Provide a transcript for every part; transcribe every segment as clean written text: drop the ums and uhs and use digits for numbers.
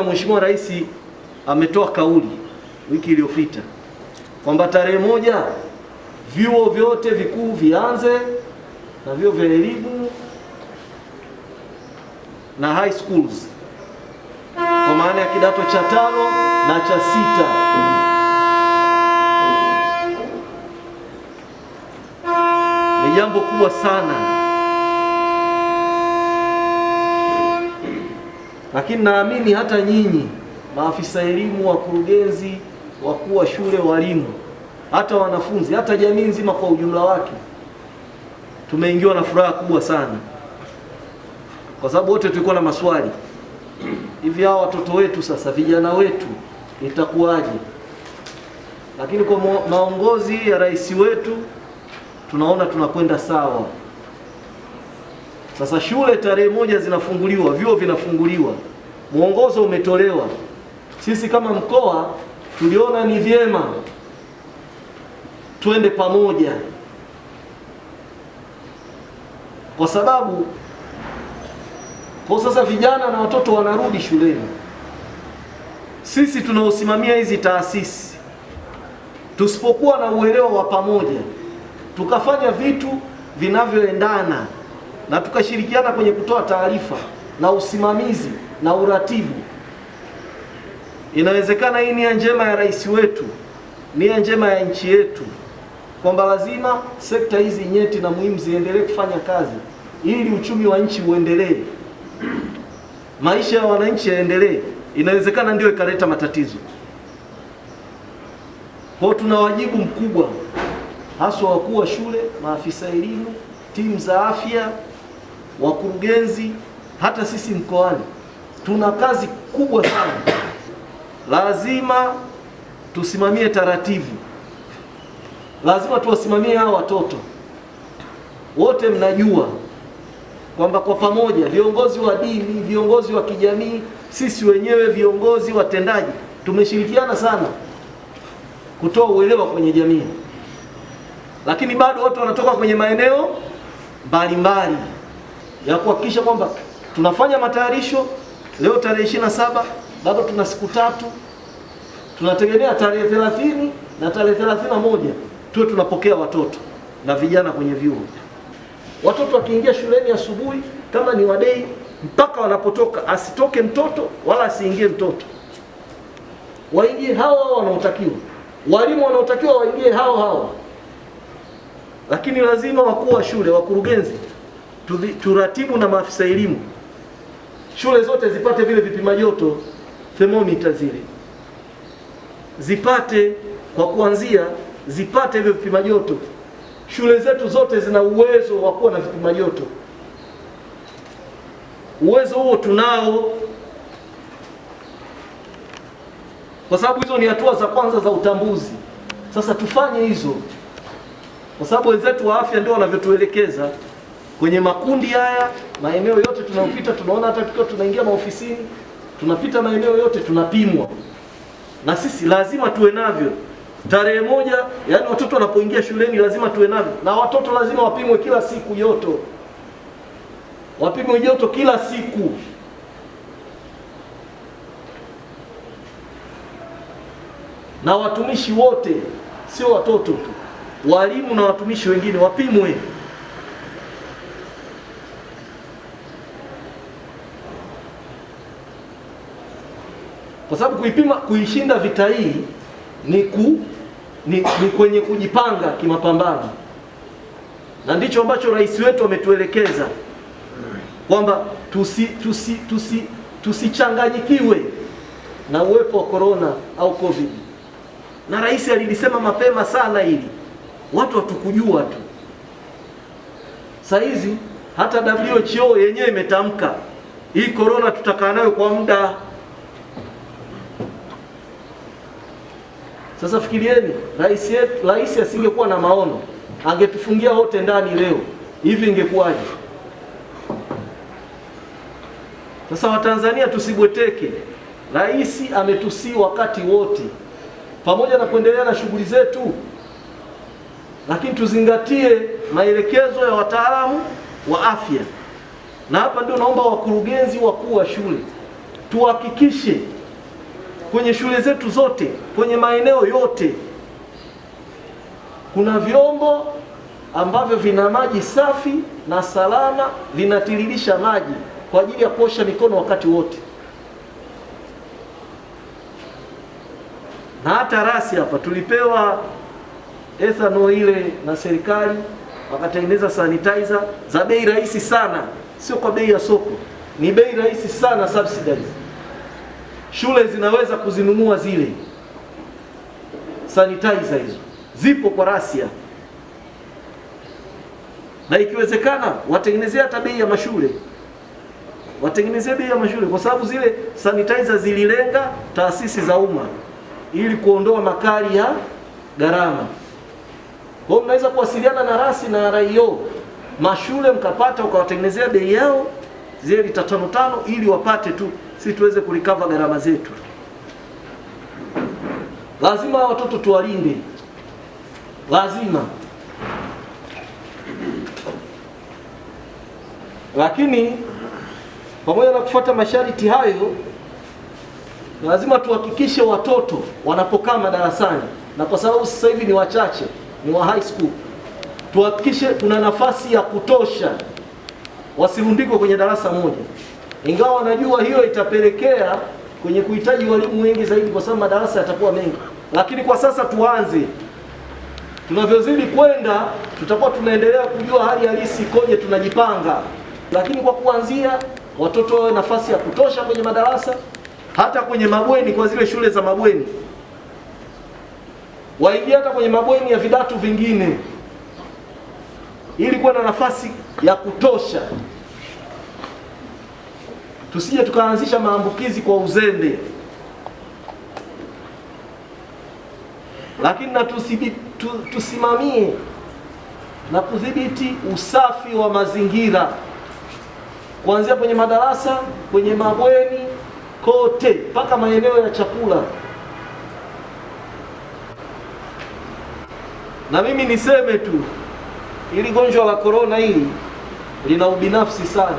Mheshimiwa Rais ametoa kauli wiki iliyopita kwamba tarehe 1 vyuo vyote vikuu vianze na vyuo vya elimu na high schools kwa maana ya kidato cha 5 na cha 6. Ni jambo kubwa sana, lakini naamini hata nyinyi maafisa elimu, wakurugenzi, wakuu wa shule, walimu, hata wanafunzi, hata jamii nzima kwa ujumla wake tumeingiwa na furaha kubwa sana, kwa sababu wote tulikuwa na maswali. Hivi hao watoto wetu sasa, vijana wetu, itakuwaje? Lakini kwa maongozi ya rais wetu tunaona tunakwenda sawa. Sasa shule tarehe 1 zinafunguliwa, vyuo vinafunguliwa, mwongozo umetolewa. Sisi kama mkoa tuliona ni vyema twende pamoja, kwa sababu kwa sasa vijana na watoto wanarudi shuleni. Sisi tunaosimamia hizi taasisi tusipokuwa na uelewa wa pamoja, tukafanya vitu vinavyoendana na tukashirikiana kwenye kutoa taarifa na usimamizi na uratibu, inawezekana hii nia njema ya rais wetu, nia njema ya nchi yetu, kwamba lazima sekta hizi nyeti na muhimu ziendelee kufanya kazi ili uchumi wa nchi uendelee, maisha ya wananchi yaendelee, inawezekana ndio ikaleta matatizo. Kwa tuna wajibu mkubwa, haswa wakuu wa shule, maafisa elimu, timu za afya, wakurugenzi, hata sisi mkoani tuna kazi kubwa sana. Lazima tusimamie taratibu, lazima tuwasimamie hao watoto wote. Mnajua kwamba kwa pamoja, viongozi wa dini, viongozi wa kijamii, sisi wenyewe viongozi watendaji, tumeshirikiana sana kutoa uelewa kwenye jamii, lakini bado watu wanatoka kwenye maeneo mbalimbali ya kuhakikisha kwamba tunafanya matayarisho. Leo tarehe 27, bado tuna siku 3, tunategemea tarehe 30 na tarehe 31 tuwe tunapokea watoto na vijana kwenye vyuo. Watoto wakiingia shuleni asubuhi, kama ni wadei, mpaka wanapotoka asitoke mtoto wala asiingie mtoto, waingie hao wanaotakiwa, walimu wanaotakiwa waingie hao. Lakini lazima wakuu wa shule, wakurugenzi, turatibu na maafisa elimu, shule zote zipate vile vipima joto, thermometer zile zipate, kwa kuanzia zipate hivyo vipima joto. Shule zetu zote zina uwezo wa kuwa na vipima joto, uwezo huo tunao, kwa sababu hizo ni hatua za kwanza za utambuzi. Sasa tufanye hizo, kwa sababu wenzetu wa afya ndio wanavyotuelekeza kwenye makundi haya. Maeneo yote tunayopita tunaona, hata tukiwa tunaingia maofisini, tunapita maeneo yote tunapimwa, na sisi lazima tuwe navyo. Tarehe 1, yani watoto wanapoingia shuleni lazima tuwe navyo, na watoto lazima wapimwe kila siku joto, wapimwe joto kila siku. Na watumishi wote, sio watoto tu, walimu na watumishi wengine wapimwe. Kwa sababu kuishinda vita hii ni kwenye kujipanga kimapambano, na ndicho ambacho rais wetu ametuelekeza kwamba tusichanganyikiwe na uwepo wa corona au covid. Na rais alilisema mapema sana hili, watu hatukujua tu. Sasa hizi hata WHO yenyewe imetamka hii corona tutakaa nayo kwa muda. Sasa fikirieni, rais asingekuwa na maono, angetufungia wote ndani leo, hivi ingekuwaje? Sasa Watanzania tusibweteke, rais ametusii wakati wote, pamoja na kuendelea na shughuli zetu, lakini tuzingatie maelekezo ya wataalamu wa afya. Na hapa ndio naomba wakurugenzi, wakuu wa shule, tuhakikishe kwenye shule zetu zote, kwenye maeneo yote, kuna vyombo ambavyo vina maji safi na salama, vinatiririsha maji kwa ajili ya kuosha mikono wakati wote. Na hata rasi hapa tulipewa ethanol ile na serikali, wakatengeneza sanitizer za bei rahisi sana, sio kwa bei ya soko, ni bei rahisi sana, subsidies. Shule zinaweza kuzinunua zile sanitizer, hizo zipo kwa rasia, na ikiwezekana watengenezea hata bei ya mashule, watengenezea bei ya mashule, kwa sababu zile sanitizer zililenga taasisi za umma ili kuondoa makali ya gharama. Kwa hiyo mnaweza kuwasiliana na rasi na RIO mashule, mkapata ukawatengenezea bei yao zile lita 5 ili wapate tu, si tuweze kulikava gharama zetu. Lazima watoto tuwalinde, lazima. Lakini pamoja na kufuata masharti hayo, lazima tuhakikishe watoto wanapokaa madarasani, na kwa sababu sasa hivi ni wachache, ni wa high school, tuhakikishe kuna nafasi ya kutosha, wasirundikwe kwenye darasa moja. Ingawa najua hiyo itapelekea kwenye kuhitaji walimu wengi zaidi, kwa sababu madarasa yatakuwa mengi. Lakini kwa sasa tuanze, tunavyozidi kwenda tutakuwa tunaendelea kujua hali halisi ikoje, tunajipanga. Lakini kwa kuanzia, watoto wawe nafasi ya kutosha kwenye madarasa, hata kwenye mabweni, kwa zile shule za mabweni, waingie hata kwenye mabweni ya vidato vingine, ili kuwa na nafasi ya kutosha, tusije tukaanzisha maambukizi kwa uzembe. Lakini na tusimamie na kudhibiti usafi wa mazingira, kuanzia kwenye madarasa, kwenye mabweni, kote mpaka maeneo ya chakula. Na mimi niseme tu, ili gonjwa la corona hili lina ubinafsi sana,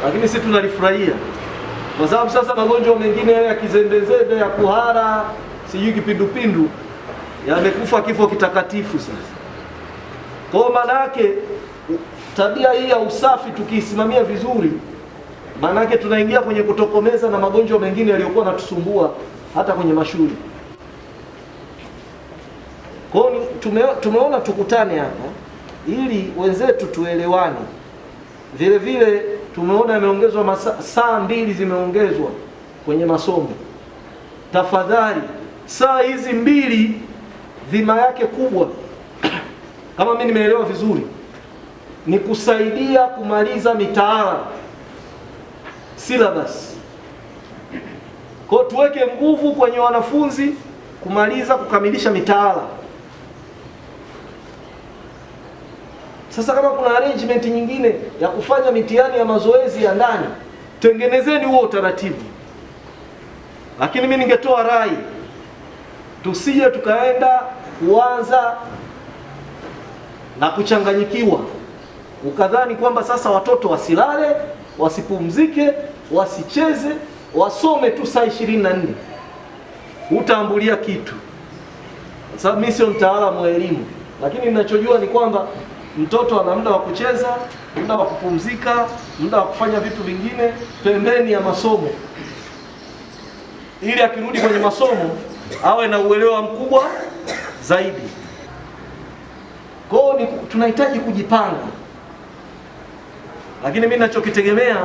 lakini sisi tunalifurahia, kwa sababu sasa magonjwa mengine ya kizembezembe, ya kuhara, sijui kipindupindu, yamekufa kifo kitakatifu sasa. Kwa maana yake tabia hii ya usafi tukiisimamia vizuri, maana yake tunaingia kwenye kutokomeza na magonjwa mengine yaliyokuwa yanatusumbua hata kwenye mashule. Kwa hiyo tumeona tukutane hapa ili wenzetu tuelewane. Vile vile tumeona yameongezwa saa 2 zimeongezwa kwenye masomo. Tafadhali, saa hizi 2 dhima yake kubwa kama mimi nimeelewa vizuri, ni kusaidia kumaliza mitaala, syllabus. Kwa tuweke nguvu kwenye wanafunzi kukamilisha mitaala. Sasa kama kuna arrangement nyingine ya kufanya mitihani ya mazoezi ya ndani, tengenezeni huo utaratibu. Lakini mimi ningetoa rai, tusije tukaenda kuanza na kuchanganyikiwa, ukadhani kwamba sasa watoto wasilale, wasipumzike, wasicheze, wasome tu saa 24. Utaambulia kitu. Sababu mimi sio mtaalamu wa elimu, lakini ninachojua ni kwamba mtoto ana muda wa kucheza, muda wa kupumzika, muda wa kufanya vitu vingine pembeni ya masomo, ili akirudi kwenye masomo awe na uelewa mkubwa zaidi. Kwa hiyo tunahitaji kujipanga. Lakini mimi ninachokitegemea,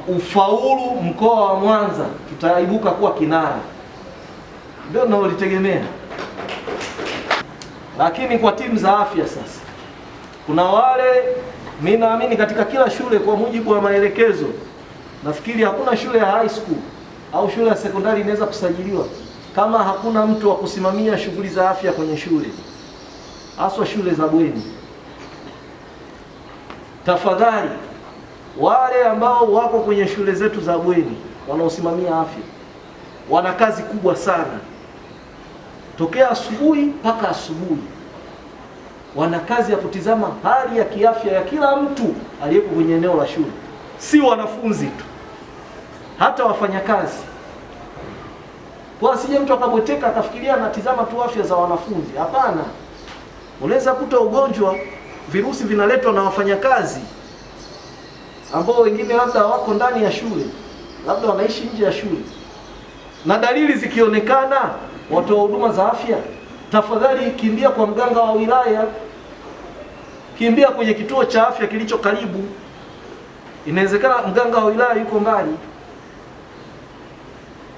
ufaulu mkoa wa Mwanza tutaibuka kuwa kinara, ndio ninalolitegemea. Lakini kwa timu za afya sasa, kuna wale, mimi naamini katika kila shule kwa mujibu wa maelekezo, nafikiri hakuna shule ya high school au shule ya sekondari inaweza kusajiliwa kama hakuna mtu wa kusimamia shughuli za afya kwenye shule, haswa shule za bweni. Tafadhali, wale ambao wako kwenye shule zetu za bweni wanaosimamia afya wana kazi kubwa sana, tokea asubuhi mpaka asubuhi. Wana kazi ya kutizama hali ya kiafya ya kila mtu aliyeko kwenye eneo la shule, si wanafunzi tu, hata wafanyakazi, kwa asije mtu akabweteka akafikiria anatizama tu afya za wanafunzi. Hapana, unaweza kuta ugonjwa, virusi vinaletwa na wafanyakazi ambao wengine labda wako ndani ya shule, labda wanaishi nje ya shule, na dalili zikionekana, watoa huduma za afya, tafadhali kimbia kwa mganga wa wilaya, kimbia kwenye kituo cha afya kilicho karibu. Inawezekana mganga wa wilaya yuko mbali.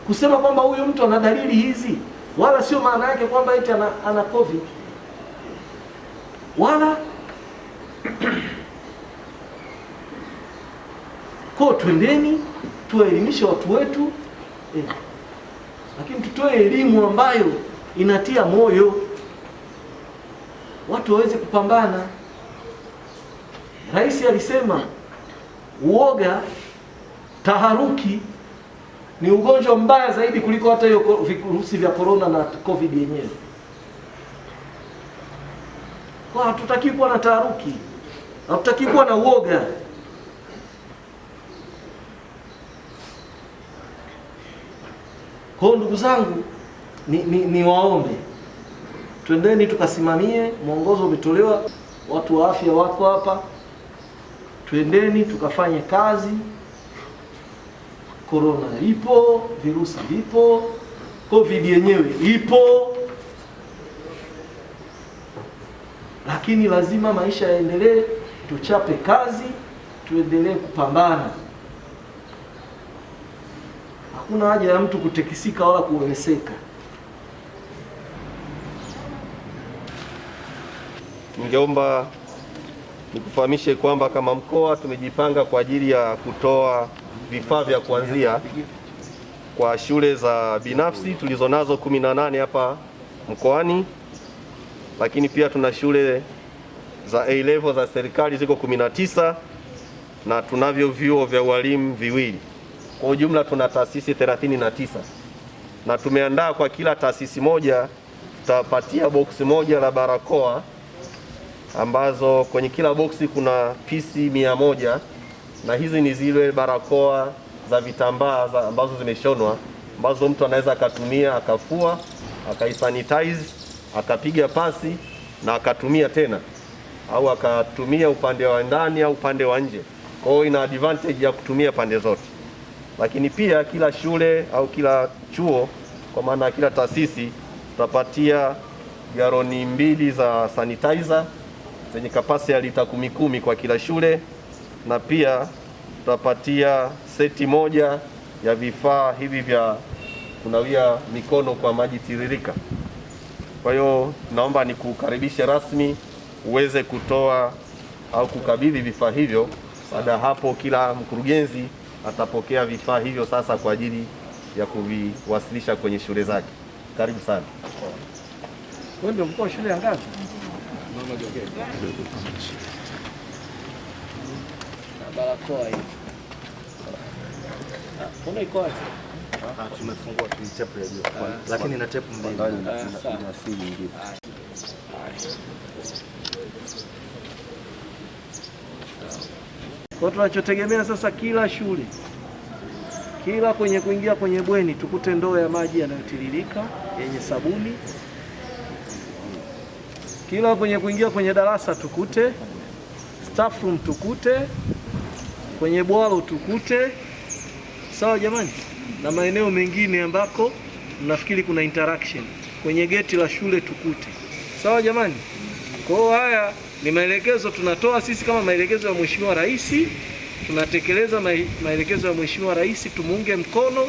Kusema kwamba huyu mtu ana dalili hizi, wala sio maana yake kwamba eti ana COVID, wala kwa twendeni tuwaelimishe watu wetu, lakini tutoe elimu ambayo inatia moyo watu waweze kupambana. Rais alisema uoga, taharuki ni ugonjwa mbaya zaidi kuliko hata hiyo virusi vya corona na COVID yenyewe. Kwa hatutaki kuwa na taharuki, hatutaki kuwa na uoga. Kwa ndugu zangu, ni waombe twendeni tukasimamie. Mwongozo umetolewa, watu wa afya wako hapa, twendeni tukafanye kazi. Corona ipo, virusi vipo, COVID yenyewe ipo, lakini lazima maisha yaendelee. Tuchape kazi, tuendelee kupambana. Hakuna haja ya mtu kutekisika wala kuweseka. Ningeomba nikufahamishe kwamba kama mkoa tumejipanga kwa ajili ya kutoa vifaa vya kuanzia kwa shule za binafsi tulizonazo 18 hapa mkoani, lakini pia tuna shule za A level za serikali ziko 19 na tunavyo vyuo vya walimu viwili. Kwa ujumla tuna taasisi 39 na tumeandaa kwa kila taasisi moja tutapatia boksi moja la barakoa ambazo kwenye kila boksi kuna pisi 100, na hizi ni zile barakoa za vitambaa ambazo zimeshonwa, ambazo mtu anaweza akatumia akafua, akaisanitize, akapiga pasi na akatumia tena, au akatumia upande wa ndani au upande wa nje. Kwa hiyo ina advantage ya kutumia pande zote. Lakini pia kila shule au kila chuo, kwa maana kila taasisi, tutapatia galoni 2 za sanitizer zenye kapasiti ya lita 10 kwa kila shule, na pia tutapatia seti moja ya vifaa hivi vya kunawia mikono kwa maji tiririka. Kwa hiyo naomba nikukaribishe rasmi uweze kutoa au kukabidhi vifaa hivyo. Baada ya hapo kila mkurugenzi atapokea vifaa hivyo sasa kwa ajili ya kuviwasilisha kwenye shule zake. Karibu sana. Wewe ndio mkuu wa shule ya ngapi? Barakoa hii. Kuna iko wapi? Tumefungua tu tape ya juu. Lakini na tape mbili na asili nyingine. Kwa tunachotegemea sasa, kila shule, kila kwenye kuingia kwenye bweni tukute ndoo ya maji yanayotiririka yenye sabuni. Kila kwenye kuingia kwenye darasa tukute, staff room tukute, kwenye bwalo tukute. Sawa jamani? Na maeneo mengine ambako nafikiri kuna interaction, kwenye geti la shule tukute. Sawa jamani? Kwa hiyo haya ni maelekezo tunatoa sisi kama maelekezo ya Mheshimiwa Rais. Tunatekeleza maelekezo ya Mheshimiwa Rais, tumuunge mkono,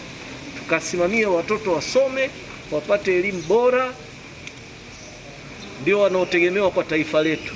tukasimamie watoto wasome, wapate elimu bora, ndio wanaotegemewa kwa taifa letu.